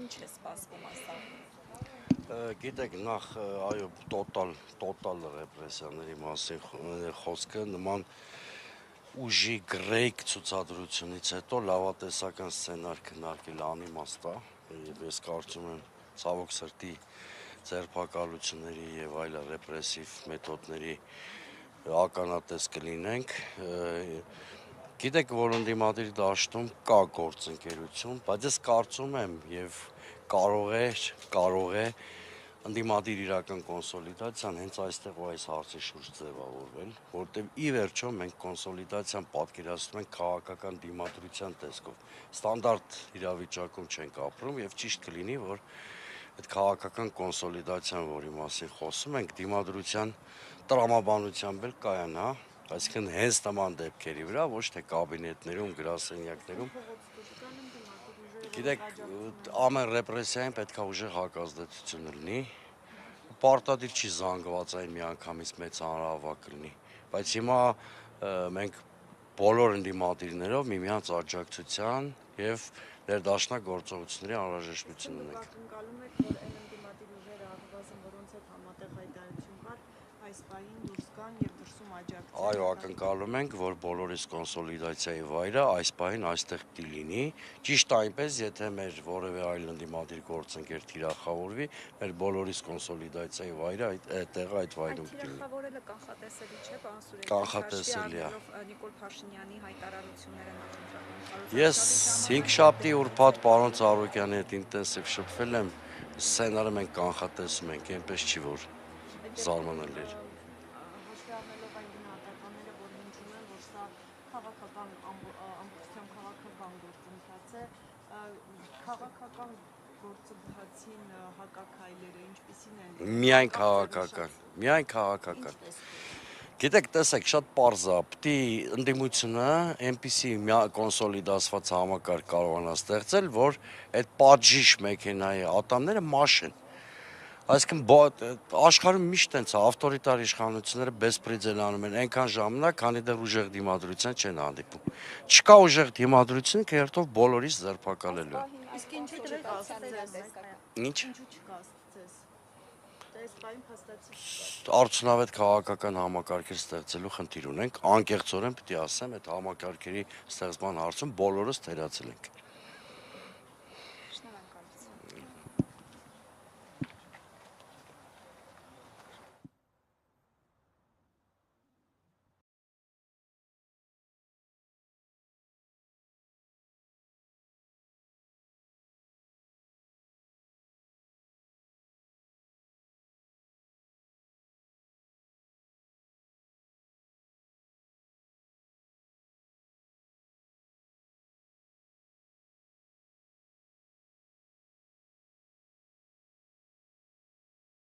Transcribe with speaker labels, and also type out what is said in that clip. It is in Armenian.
Speaker 1: ինչ է սպասվում ասա։
Speaker 2: Գիտեք, նախ այո, տոտալ ռեպրեսիաների մասին խոսքը նման ուժի գրեյք ցուցադրությունից հետո լավատեսական սցենար քննարկել անիմաստ է, եւ ես կարծում եմ ցավոք սրտի ձերբակալությունների եւ այլ ռեպրեսիվ մեթոդների ականատես կլինենք։ Գիտեք, որ ընդդիմադիր դաշտում կա գործընկերություն, բայց ես կարծում եմ եւ կարող է ընդդիմադիր իրական կոնսոլիդացիան հենց այստեղ ու այս հարցի շուրջ ձևավորվել, որտեղ ի վերջո մենք կոնսոլիդացիան պատկերացնում ենք քաղաքական դիմադրության տեսքով։ Ստանդարտ իրավիճակում չենք ապրում եւ ճիշտ կլինի, որ այդ քաղաքական կոնսոլիդացիան, որի մասին խոսում ենք, դիմադրության տրամաբանությամբ էլ կայանա, այսինքն հենց նման դեպքերի վրա, ոչ թե կաբինետներում, գրասենյակներում։ Գիտեք, ամեն ռեպրեսիային պետք է ուժեղ հակազդեցություն լինի, պարտադիր չի զանգվածային միանգամից մեծ հանրահավաք լինի, բայց հիմա մենք բոլոր ընդդիմադիրներով միմյանց աջակցության եւ ներդաշնակ գործողությունների անհրաժեշտություն ունենք։
Speaker 1: Ակնկալում եք, որ այն ընդդիմադիր ուժերը առնվազն որոնց հետ համատեղ հայտարարություն կար, այս պահին դուրս գան եւ դրսում աջակցեն։
Speaker 2: Այո, ակնկալում ենք, որ բոլորիս կոնսոլիդացիայի վայրը այս պահին այստեղ պիտի լինի։ Ճիշտ այնպես, եթե մեր որևէ այլ ընդդիմադիր գործընկեր թիրախավորվի, մեր բոլորիս կոնսոլիդացիայի վայրը այդ տեղը այդ վայրում պիտի լինի։
Speaker 1: Թիրախավորելը կանխատեսելի չէ, պարոն Սուրեգյան։
Speaker 2: Կանխատեսելի է։
Speaker 1: Նիկոլ Փաշինյանի հայտարարությունները նախընտրական
Speaker 2: Ես 5 շաբթի ուրբաթ պարոն Ծառուկյանի հետ ինտենսիվ շփվել եմ, սցենարը մենք կանխատեսում ենք, այնպես չի որ զարմանալի էր։
Speaker 1: Հաշվի առնելով այն գնահատականները, որ հնչում են, որ սա քաղաքական ամբողջությամբ քաղաքական գործընթաց է, քաղաքական գործընթացին հակաքայլերը ինչպիսին են։
Speaker 2: Միայն քաղաքական։ Գիտեք, տեսեք, շատ պարզ է, պիտի ընդդիմությունը այնպիսի կոնսոլիդացված համակարգ կարողանա ստեղծել, որ այդ պատժիժ մեքենայի ատամները մաշեն։ Այսինքն աշխարհում միշտ տենց է, ավտորիտար իշխանությունները բեսպրեդել անում են այնքան ժամանակ, քանի դեռ ուժեղ դիմադրության չեն հանդիպում։ Չկա ուժեղ դիմադրություն, կերտով բոլորիս ձերբակալելու է։
Speaker 1: Իսկ ինչու չկա ձեզ։
Speaker 2: Ինչ։
Speaker 1: Ինչու չկա ձեզ։ Այս պահին փաստացի
Speaker 2: Արդյունավետ քաղաքական համակարգեր ստեղծելու խնդիր ունենք, անկեղծորեն պիտի ասեմ, այդ համակարգերի ստեղծման հարցում բոլորս թերացել ենք։